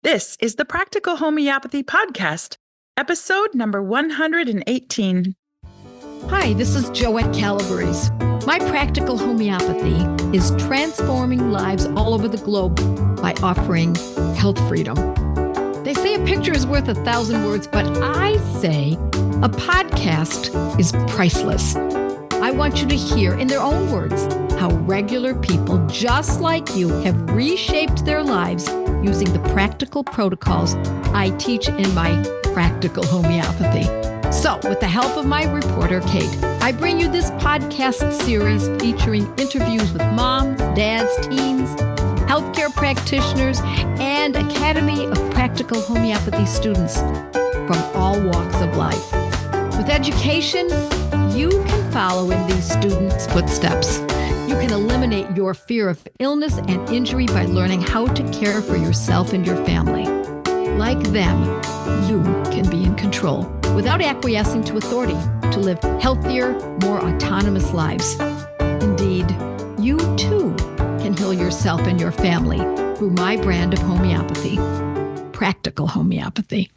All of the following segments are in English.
This is the Practical Homeopathy Podcast, episode number 118. Hi, this is Joette Calabrese. My Practical Homeopathy is transforming lives all over the globe by offering health freedom. They say a picture is worth 1,000 words, but I say a podcast is priceless. I want you to hear in their own words how regular people just like you have reshaped their lives using the practical protocols I teach in my Practical Homeopathy. So, with the help of my reporter, Kate, I bring you this podcast series featuring interviews with moms, dads, teens, healthcare practitioners, and Academy of Practical Homeopathy students from all walks of life. With education, you can follow in these students' footsteps. You can eliminate your fear of illness and injury by learning how to care for yourself and your family. Like them, you can be in control without acquiescing to authority to live healthier, more autonomous lives. Indeed, you too can heal yourself and your family through my brand of homeopathy, Practical Homeopathy.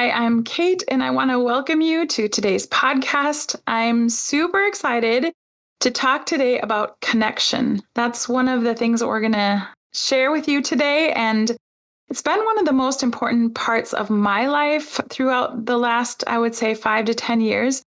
I'm Kate, and I want to welcome you to today's podcast. I'm super excited to talk today about connection. That's one of the things that we're going to share with you today, and it's been one of the most important parts of my life throughout the last, I would say, 5 to 10 years,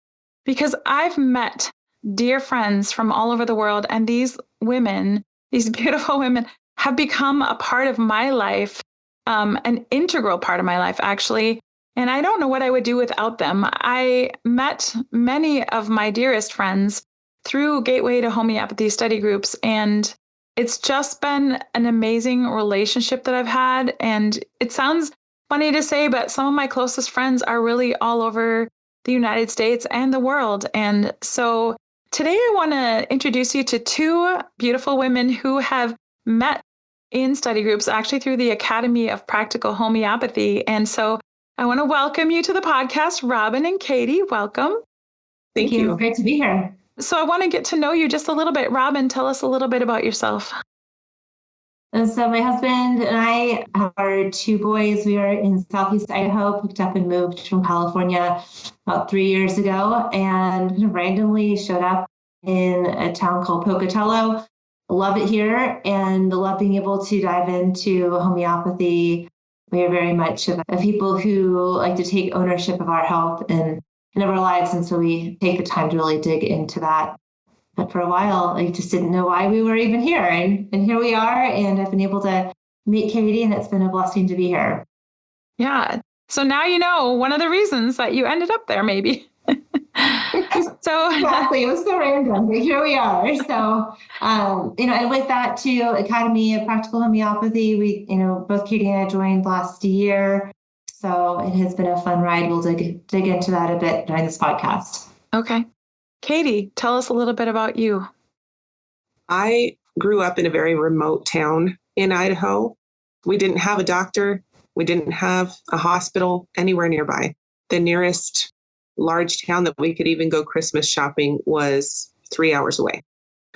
because I've met dear friends from all over the world, and these women, these beautiful women, have become a part of my life, an integral part of my life, actually. And I don't know what I would do without them. I met many of my dearest friends through Gateway to Homeopathy study groups, and it's just been an amazing relationship that I've had. And it sounds funny to say, but some of my closest friends are really all over the United States and the world. And so today I want to introduce you to two beautiful women who have met in study groups, actually through the Academy of Practical Homeopathy. And so I want to welcome you to the podcast, Robin and Katie. Welcome. Thank you. Great to be here. So I want to get to know you just a little bit. Robin, tell us a little bit about yourself. And so my husband and I have our two boys. We are in Southeast Idaho, picked up and moved from California about 3 years ago, and kind of randomly showed up in a town called Pocatello. Love it here and love being able to dive into homeopathy. We are very much of people who like to take ownership of our health and of our lives. And so we take the time to really dig into that. But for a while, I just didn't know why we were even here. And here we are. And I've been able to meet Katie, and it's been a blessing to be here. Yeah. So now you know one of the reasons that you ended up there, maybe. So exactly. It was so random, but here we are. So, and with that too, Academy of Practical Homeopathy, we, both Katie and I joined last year. So it has been a fun ride. We'll dig into that a bit during this podcast. Okay. Katie, tell us a little bit about you. I grew up in a very remote town in Idaho. We didn't have a doctor. We didn't have a hospital anywhere nearby. The nearest large town that we could even go Christmas shopping was 3 hours away.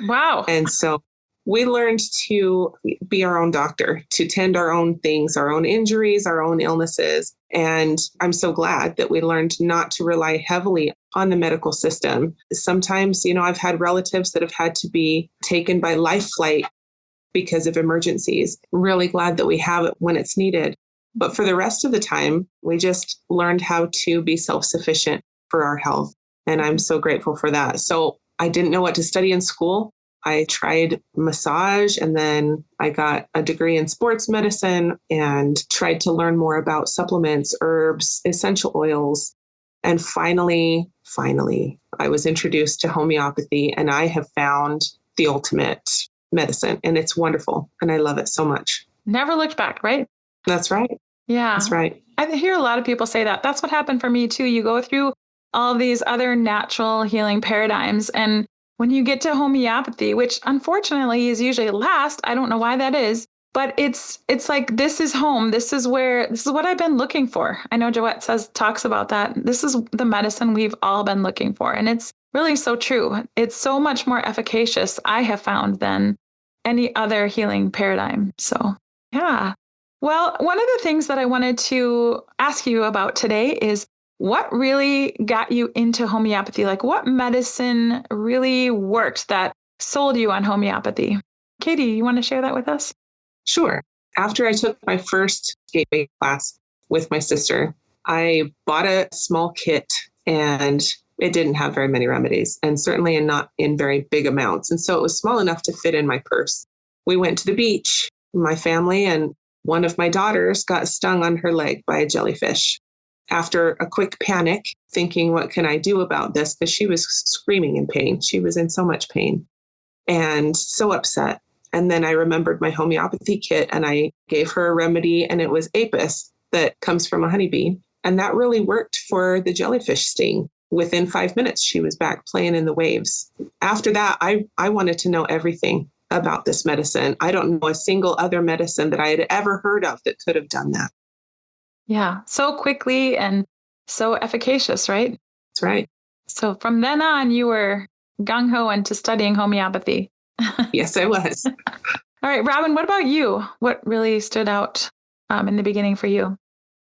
Wow. And so we learned to be our own doctor, to tend our own things, our own injuries, our own illnesses. And I'm so glad that we learned not to rely heavily on the medical system. Sometimes, I've had relatives that have had to be taken by life flight because of emergencies. Really glad that we have it when it's needed. But for the rest of the time, we just learned how to be self-sufficient for our health. And I'm so grateful for that. So I didn't know what to study in school. I tried massage, and then I got a degree in sports medicine and tried to learn more about supplements, herbs, essential oils. And finally, I was introduced to homeopathy, and I have found the ultimate medicine, and it's wonderful. And I love it so much. Never looked back, right? That's right. Yeah. That's right. I hear a lot of people say that. That's what happened for me too. You go through all of these other natural healing paradigms, and when you get to homeopathy, which unfortunately is usually last, I don't know why that is, But it's like, this is home. This is what I've been looking for. I know Joette talks about that. This is the medicine we've all been looking for. And it's really so true. It's so much more efficacious, I have found, than any other healing paradigm. So, yeah. Well, one of the things that I wanted to ask you about today is, what really got you into homeopathy? Like, what medicine really worked that sold you on homeopathy? Katie, you want to share that with us? Sure. After I took my first gateway class with my sister, I bought a small kit, and it didn't have very many remedies, and certainly not in very big amounts. And so it was small enough to fit in my purse. We went to the beach, my family, and one of my daughters got stung on her leg by a jellyfish. After a quick panic, thinking, what can I do about this? Because she was screaming in pain. She was in so much pain and so upset. And then I remembered my homeopathy kit, and I gave her a remedy, and it was apis that comes from a honeybee. And that really worked for the jellyfish sting. Within 5 minutes, she was back playing in the waves. After that, I wanted to know everything about this medicine. I don't know a single other medicine that I had ever heard of that could have done that. Yeah, so quickly and so efficacious, right? That's right. So from then on, you were gung-ho into studying homeopathy. Yes, I was. All right, Robin, what about you? What really stood out in the beginning for you?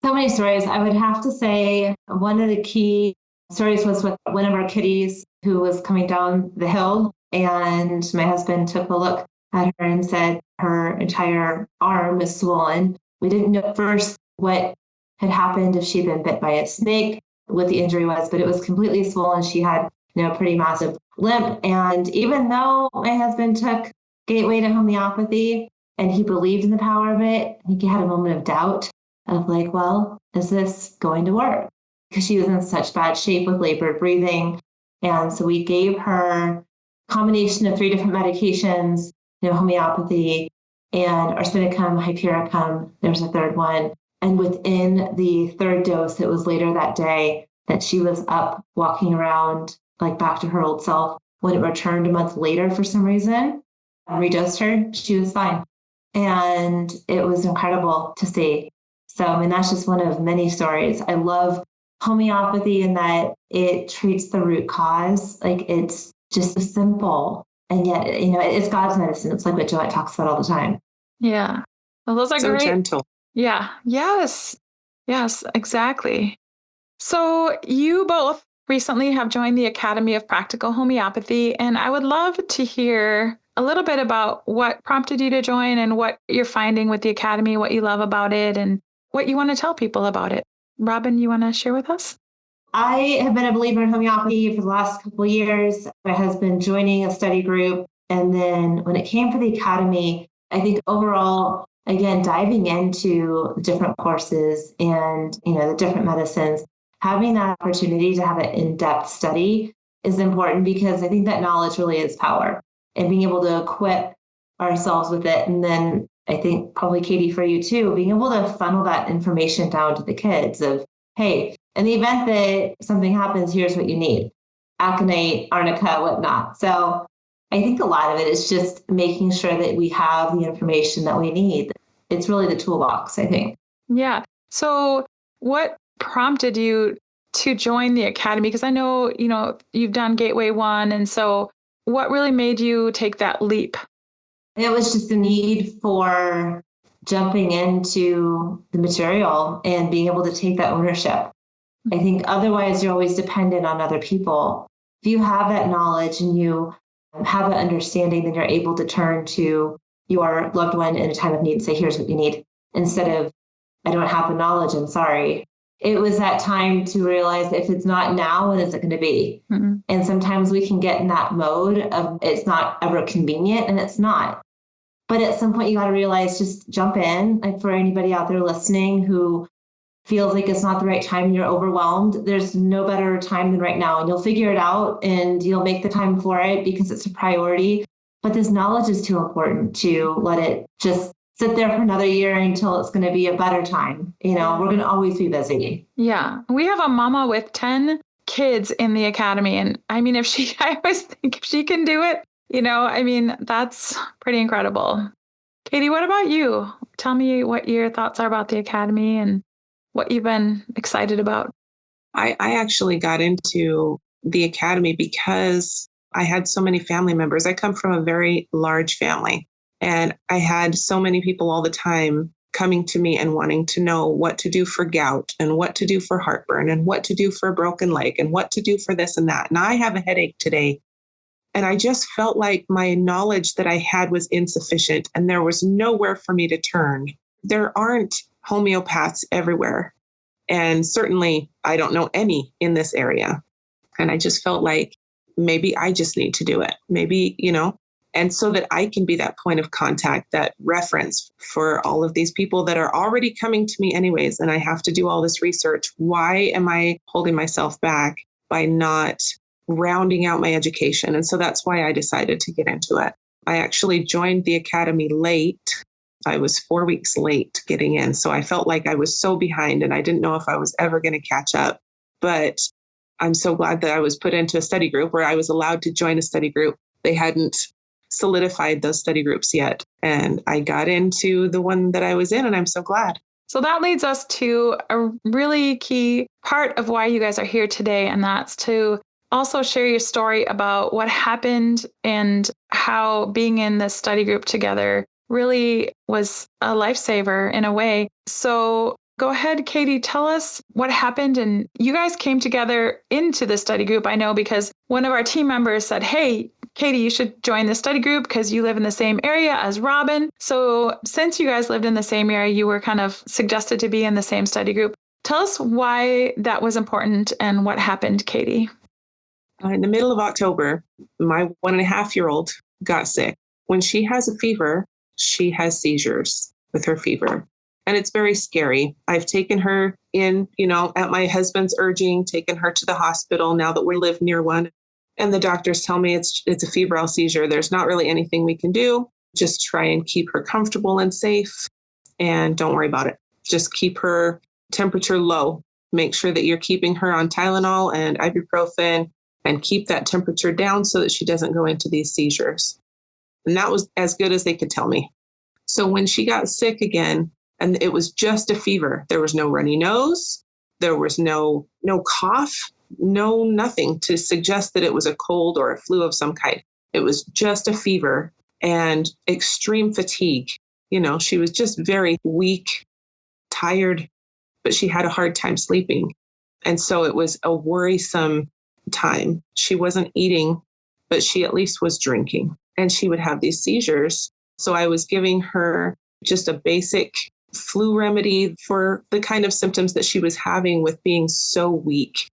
So many stories. I would have to say one of the key stories was with one of our kitties who was coming down the hill, and my husband took a look at her and said her entire arm was swollen. We didn't know at first what had happened, if she'd been bit by a snake, what the injury was, but it was completely swollen. She had pretty massive limp. And even though my husband took gateway to homeopathy and he believed in the power of it, I think he had a moment of doubt of like, well, is this going to work? Because she was in such bad shape with labored breathing. And so we gave her a combination of 3 different medications, homeopathy and arsenicum, hypericum. There's a third one. And within the third dose, it was later that day that she was up walking around like back to her old self. When it returned a month later, for some reason, I redosed her, she was fine. And it was incredible to see. So, I mean, that's just one of many stories. I love homeopathy in that it treats the root cause. Like, it's just simple. And yet, it's God's medicine. It's like what Joette talks about all the time. Yeah. Well, those are so great. Gentle. Yeah. Yes. Yes, exactly. So you both recently have joined the Academy of Practical Homeopathy, and I would love to hear a little bit about what prompted you to join and what you're finding with the Academy, what you love about it, and what you want to tell people about it. Robin, you want to share with us? I have been a believer in homeopathy for the last couple of years. My husband joining a study group. And then when it came to the Academy, I think overall, again, diving into different courses and, the different medicines, having that opportunity to have an in-depth study is important, because I think that knowledge really is power, and being able to equip ourselves with it. And then I think probably, Katie, for you too, being able to funnel that information down to the kids of, hey, in the event that something happens, here's what you need: aconite, arnica, whatnot. So I think a lot of it is just making sure that we have the information that we need. It's really the toolbox, I think. Yeah. So what prompted you to join the Academy? Because I know, you've done Gateway 1. And so what really made you take that leap? It was just the need for jumping into the material and being able to take that ownership. I think otherwise you're always dependent on other people. If you have that knowledge and you have that understanding, then you're able to turn to your loved one in a time of need and say, here's what you need, instead of, I don't have the knowledge, I'm sorry. It was that time to realize, if it's not now, when is it going to be? Mm-hmm. And sometimes we can get in that mode of it's not ever convenient, and it's not. But at some point you got to realize, just jump in. Like, for anybody out there listening who feels like it's not the right time and you're overwhelmed, there's no better time than right now. And you'll figure it out and you'll make the time for it because it's a priority. But this knowledge is too important to let it just sit there for another year until it's going to be a better time. We're going to always be busy. Yeah. We have a mama with 10 kids in the Academy. And I mean, I always think if she can do it, that's pretty incredible. Katie, what about you? Tell me what your thoughts are about the Academy and what you've been excited about. I actually got into the Academy because I had so many family members. I come from a very large family, and I had so many people all the time coming to me and wanting to know what to do for gout and what to do for heartburn and what to do for a broken leg and what to do for this and that. And I have a headache today. And I just felt like my knowledge that I had was insufficient and there was nowhere for me to turn. There aren't homeopaths everywhere. And certainly I don't know any in this area. And I just felt like maybe I just need to do it. Maybe, and so that I can be that point of contact, that reference for all of these people that are already coming to me anyways. And I have to do all this research. Why am I holding myself back by not rounding out my education? And so that's why I decided to get into it. I actually joined the Academy late. I was 4 weeks late getting in. So I felt like I was so behind and I didn't know if I was ever going to catch up. But I'm so glad that I was put into a study group where I was allowed to join a study group. They hadn't solidified those study groups yet. And I got into the one that I was in, and I'm so glad. So that leads us to a really key part of why you guys are here today. And that's to also share your story about what happened and how being in this study group together really was a lifesaver in a way. So go ahead, Katie, tell us what happened. And you guys came together into the study group, I know, because one of our team members said, hey, Katie, you should join the study group because you live in the same area as Robin. So since you guys lived in the same area, you were kind of suggested to be in the same study group. Tell us why that was important and what happened, Katie. In the middle of October, my 1.5-year-old got sick. When she has a fever, she has seizures with her fever. And it's very scary. I've taken her in, at my husband's urging, taken her to the hospital now that we live near one. And the doctors tell me it's a febrile seizure. There's not really anything we can do. Just try and keep her comfortable and safe. And don't worry about it. Just keep her temperature low. Make sure that you're keeping her on Tylenol and ibuprofen and keep that temperature down so that she doesn't go into these seizures. And that was as good as they could tell me. So when she got sick again, and it was just a fever, there was no runny nose, there was no cough, no nothing to suggest that it was a cold or a flu of some kind. It was just a fever and extreme fatigue. She was just very weak, tired, but she had a hard time sleeping. And so it was a worrisome time. She wasn't eating, but she at least was drinking, and she would have these seizures. So I was giving her just a basic flu remedy for the kind of symptoms that she was having with being so weak.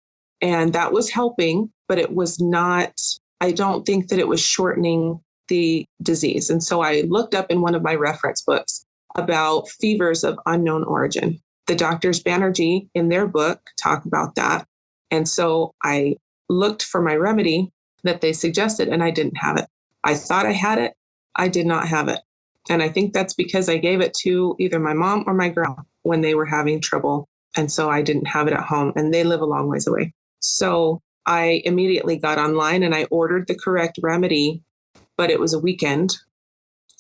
And that was helping, but it was not, I don't think that it was shortening the disease. And so I looked up in one of my reference books about fevers of unknown origin. The doctors Banerjee in their book talk about that. And so I looked for my remedy that they suggested, and I didn't have it. I thought I had it. I did not have it. And I think that's because I gave it to either my mom or my grandma when they were having trouble. And so I didn't have it at home, and they live a long ways away. So I immediately got online and I ordered the correct remedy, but it was a weekend.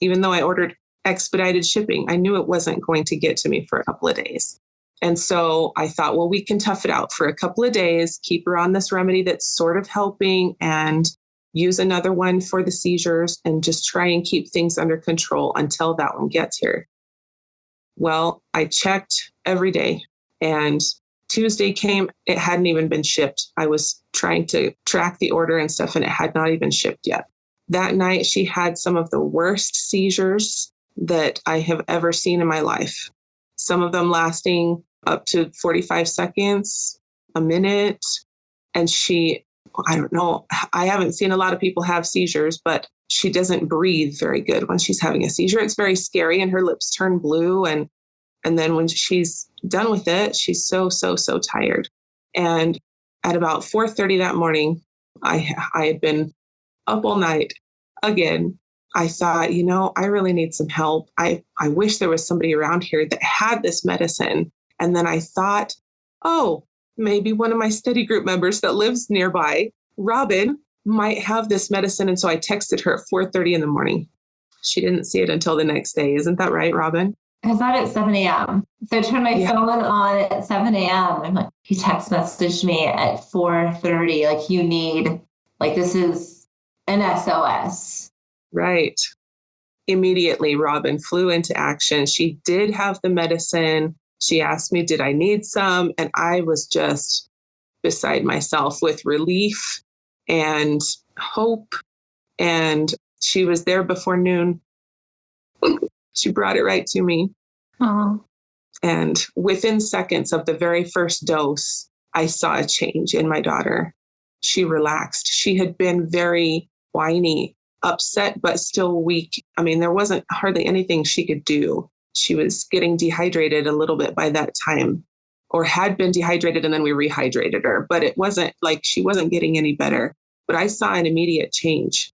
Even though I ordered expedited shipping, I knew it wasn't going to get to me for a couple of days. And so I thought, well, we can tough it out for a couple of days, keep her on this remedy that's sort of helping, and use another one for the seizures, and just try and keep things under control until that one gets here. Well, I checked every day, and Tuesday came, it hadn't even been shipped. I was trying to track the order and stuff, and it had not even shipped yet. That night, she had some of the worst seizures that I have ever seen in my life. Some of them lasting up to 45 seconds, a minute. And I don't know, I haven't seen a lot of people have seizures, but she doesn't breathe very good when she's having a seizure. It's very scary, and her lips turn blue. And then when she's done with it, she's so tired. And at about 4:30 that morning, I had been up all night again. I thought, I really need some help. I wish there was somebody around here that had this medicine. And then I thought, maybe one of my study group members that lives nearby, Robin, might have this medicine. And so I texted her at 4:30 in the morning. she didn't see it until the next day. Isn't that right, Robin? I saw it at 7 a.m. So I turned my phone on at 7 a.m. I'm like, he text messaged me at 4:30. Like, you need, like, this is an SOS. Right. Immediately, Robin flew into action. She did have the medicine. She asked me, did I need some? And I was just beside myself with relief and hope. And she was there before noon. She brought it right to me. Oh. And within seconds of the very first dose, I saw a change in my daughter. She relaxed. She had been very whiny, upset, but still weak. I mean, there wasn't hardly anything she could do. She was getting dehydrated a little bit by that time, or had been dehydrated, and then we rehydrated her. But it wasn't like she wasn't getting any better. But I saw an immediate change.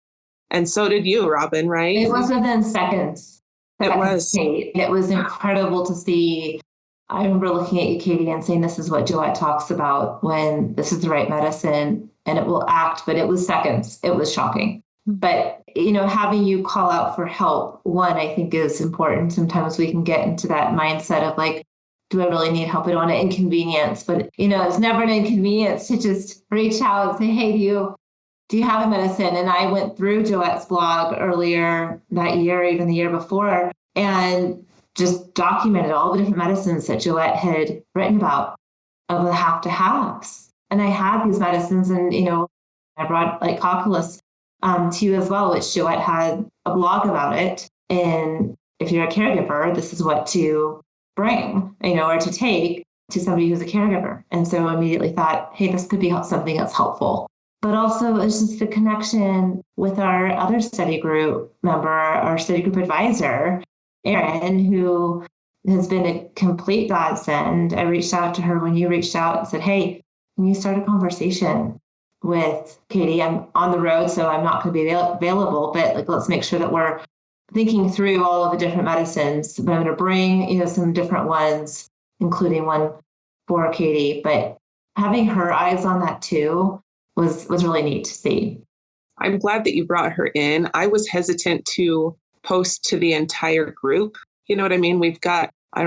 And so did you, Robin, right? It was within seconds. It was. It was incredible to see. I remember looking at you, Katie, and saying, this is what Joette talks about when this is the right medicine and it will act, but it was seconds. It was shocking. But, having you call out for help, one, I think is important. Sometimes we can get into that mindset of like, do I really need help? I don't want to inconvenience, but it's never an inconvenience to just reach out and say, hey, do you have a medicine? And I went through Joette's blog earlier that year, even the year before, and just documented all the different medicines that Joette had written about of the have-to-haves. And I had these medicines, and, I brought like Cocculus to you as well, which Joette had a blog about it. And if you're a caregiver, this is what to bring, or to take to somebody who's a caregiver. And so I immediately thought, hey, this could be something that's helpful. But also it's just the connection with our other study group member, our study group advisor, Erin, who has been a complete godsend. I reached out to her when you reached out and said, hey, can you start a conversation with Katie? I'm on the road, so I'm not going to be available, but let's make sure that we're thinking through all of the different medicines. But I'm going to bring, some different ones, including one for Katie. But having her eyes on that too was really neat to see. I'm glad that you brought her in. I was hesitant to post to the entire group. You know what I mean? We've got, 8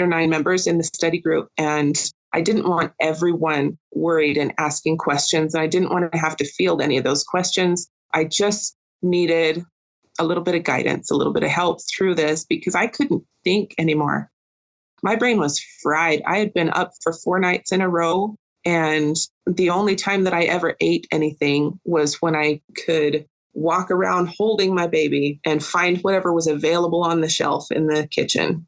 or 9 members in the study group, and I didn't want everyone worried and asking questions. And I didn't want to have to field any of those questions. I just needed a little bit of guidance, a little bit of help through this, because I couldn't think anymore. My brain was fried. I had been up for 4 nights in a row. And the only time that I ever ate anything was when I could walk around holding my baby and find whatever was available on the shelf in the kitchen.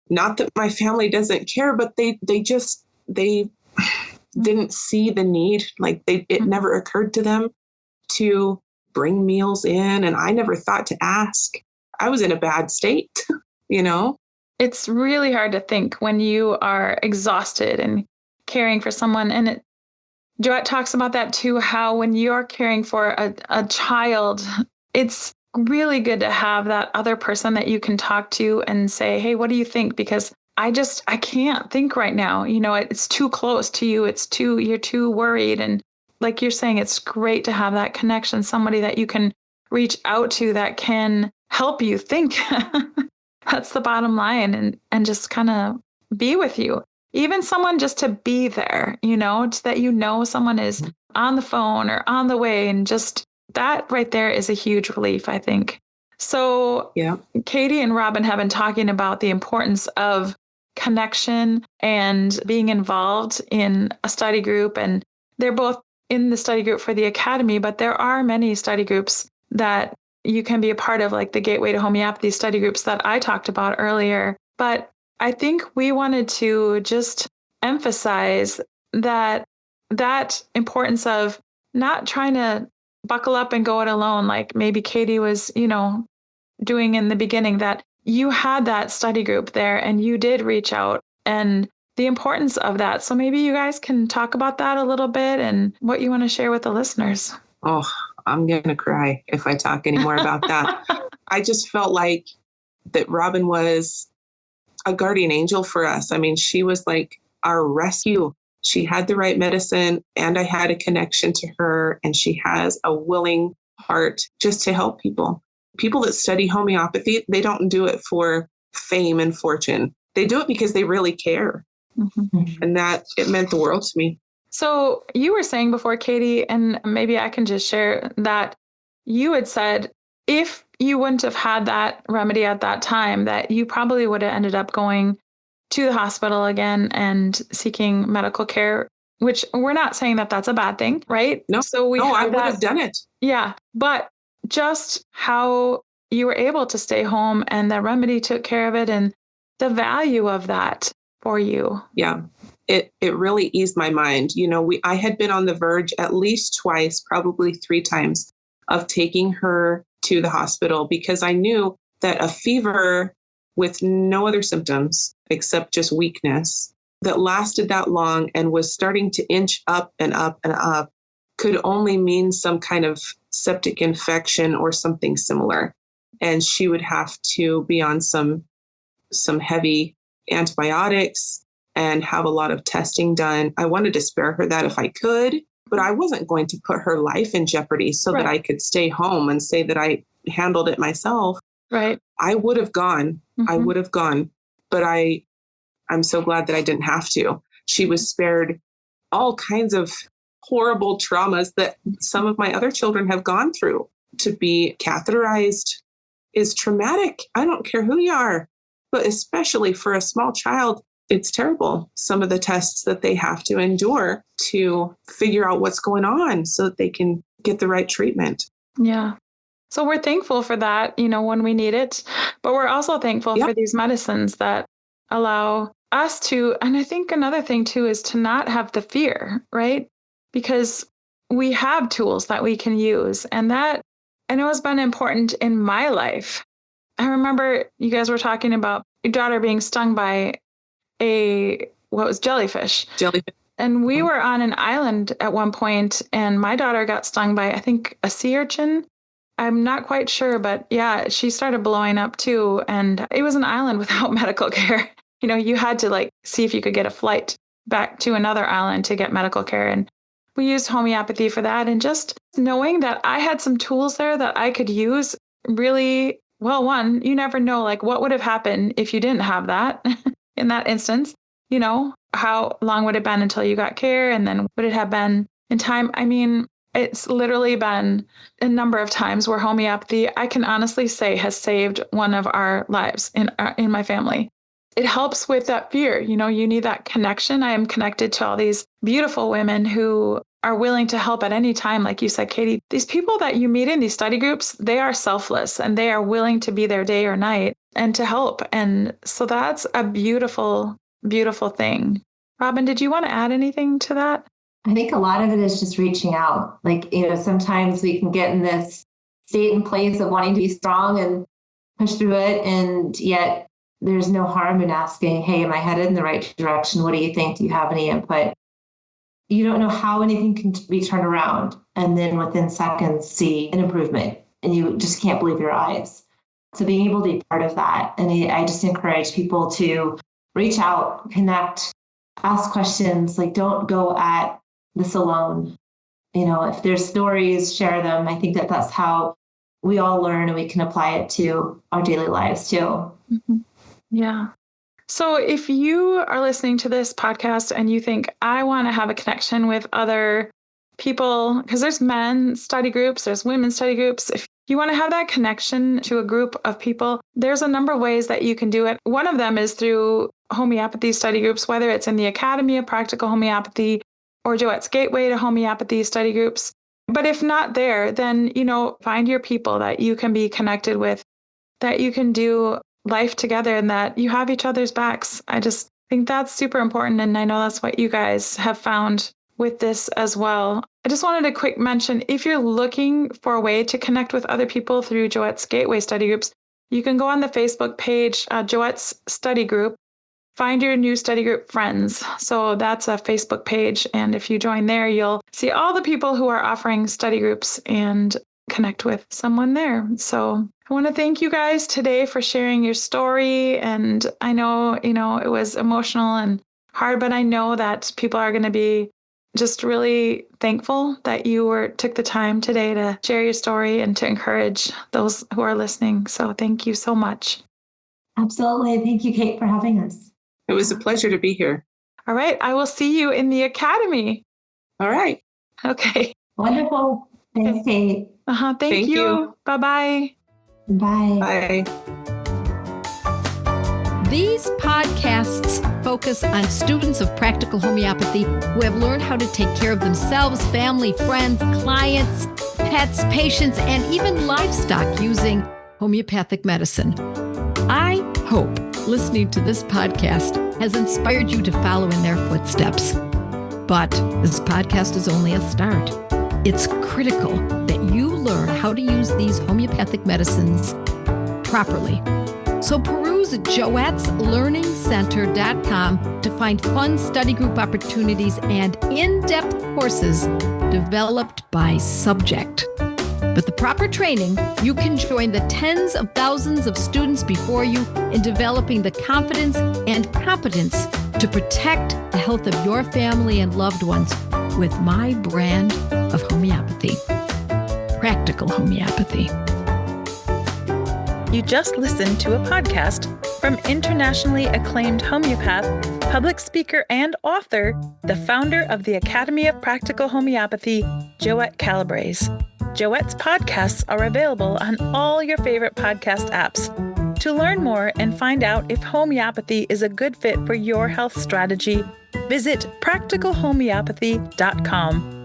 Not that my family doesn't care, but they didn't see the need. Like it never occurred to them to bring meals in. And I never thought to ask. I was in a bad state, It's really hard to think when you are exhausted and caring for someone. And Joette talks about that too, how when you're caring for a child, it's really good to have that other person that you can talk to and say, hey, what do you think? Because I can't think right now. It's too close to you. You're too worried. And like you're saying, it's great to have that connection, somebody that you can reach out to that can help you think. That's the bottom line, and just kind of be with you. Even someone just to be there, just that someone is on the phone or on the way, and just that right there is a huge relief, I think. So yeah. Katie and Robin have been talking about the importance of connection and being involved in a study group. And they're both in the study group for the Academy, but there are many study groups that you can be a part of, like the Gateway to Homeopathy study groups that I talked about earlier. But I think we wanted to just emphasize that importance of not trying to buckle up and go it alone, like maybe Katie was, doing in the beginning, that you had that study group there and you did reach out, and the importance of that. So maybe you guys can talk about that a little bit and what you want to share with the listeners. Oh, I'm going to cry if I talk any more about that. I just felt like that Robin was a guardian angel for us. I mean, she was like our rescue. She had the right medicine, and I had a connection to her, and she has a willing heart just to help people. people that study homeopathy, they don't do it for fame and fortune. They do it because they really care. Mm-hmm. And that it meant the world to me. So you were saying before, Katie, and maybe I can just share that you had said, if you wouldn't have had that remedy at that time, that you probably would have ended up going to the hospital again and seeking medical care, which we're not saying that that's a bad thing, right? No, so I would have done it. Yeah. But just how you were able to stay home and the remedy took care of it and the value of that for you. Yeah. It really eased my mind. I had been on the verge at least twice, probably 3 times, of taking her to the hospital because I knew that a fever with no other symptoms except just weakness that lasted that long and was starting to inch up and up and up could only mean some kind of septic infection or something similar. And she would have to be on some heavy antibiotics and have a lot of testing done. I wanted to spare her that if I could, but I wasn't going to put her life in jeopardy so that I could stay home and say that I handled it myself. Right. I would have gone. Mm-hmm. I would have gone, but I'm so glad that I didn't have to. She was spared all kinds of horrible traumas that some of my other children have gone through. To be catheterized is traumatic. I don't care who you are, but especially for a small child, it's terrible. Some of the tests that they have to endure to figure out what's going on so that they can get the right treatment. Yeah. So we're thankful for that, when we need it, but we're also thankful for these medicines that allow us to, and I think another thing too, is to not have the fear, right? Because we have tools that we can use. And that I know has been important in my life. I remember you guys were talking about your daughter being stung by jellyfish. And we were on an island at one point and my daughter got stung by, I think, a sea urchin. I'm not quite sure, but yeah, she started blowing up too. And it was an island without medical care. You had to see if you could get a flight back to another island to get medical care. And we used homeopathy for that. And just knowing that I had some tools there that I could use really well. One, you never know what would have happened if you didn't have that in that instance. How long would it have been until you got care? And then would it have been in time? I mean, it's literally been a number of times where homeopathy, I can honestly say, has saved one of our lives in my family. It helps with that fear. You need that connection. I am connected to all these beautiful women who are willing to help at any time. Like you said, Katie, these people that you meet in these study groups, they are selfless and they are willing to be there day or night and to help. And so that's a beautiful, beautiful thing. Robin, did you want to add anything to that? I think a lot of it is just reaching out. Sometimes we can get in this state and place of wanting to be strong and push through it. And yet there's no harm in asking, hey, am I headed in the right direction? What do you think? Do you have any input? You don't know how anything can be turned around. And then within seconds, see an improvement. And you just can't believe your eyes. So being able to be part of that. And I just encourage people to reach out, connect, ask questions. Don't go at this alone. If there's stories, share them. I think that's how we all learn and we can apply it to our daily lives too. Mm-hmm. Yeah. So if you are listening to this podcast and you think, I want to have a connection with other people, because there's men's study groups, there's women's study groups. If you want to have that connection to a group of people, there's a number of ways that you can do it. One of them is through homeopathy study groups, whether it's in the Academy of Practical Homeopathy or Joette's Gateway to Homeopathy study groups. But if not there, then, find your people that you can be connected with, that you can do life together and that you have each other's backs. I just think that's super important. And I know that's what you guys have found with this as well. I just wanted a quick mention. If you're looking for a way to connect with other people through Joette's Gateway study groups, you can go on the Facebook page, Joette's study group, find your new study group friends. So that's a Facebook page. And if you join there, you'll see all the people who are offering study groups and connect with someone there. So I want to thank you guys today for sharing your story. And I know, it was emotional and hard, but I know that people are going to be just really thankful that you took the time today to share your story and to encourage those who are listening. So thank you so much. Absolutely. Thank you, Kate, for having us. It was a pleasure to be here. All right. I will see you in the academy. All right. Okay. Wonderful. Thanks, Kate. Thank you. Bye-bye. Bye. Bye. These podcasts focus on students of practical homeopathy who have learned how to take care of themselves, family, friends, clients, pets, patients, and even livestock using homeopathic medicine. I hope listening to this podcast has inspired you to follow in their footsteps. But this podcast is only a start. It's critical that you learn how to use these homeopathic medicines properly. So peruse joetteslearningcenter.com to find fun study group opportunities and in-depth courses developed by subject. With the proper training, you can join the tens of thousands of students before you in developing the confidence and competence to protect the health of your family and loved ones with my brand of homeopathy, Practical Homeopathy. You just listened to a podcast from internationally acclaimed homeopath, public speaker, and author, the founder of the Academy of Practical Homeopathy, Joette Calabrese. Joette's podcasts are available on all your favorite podcast apps. To learn more and find out if homeopathy is a good fit for your health strategy, visit practicalhomeopathy.com.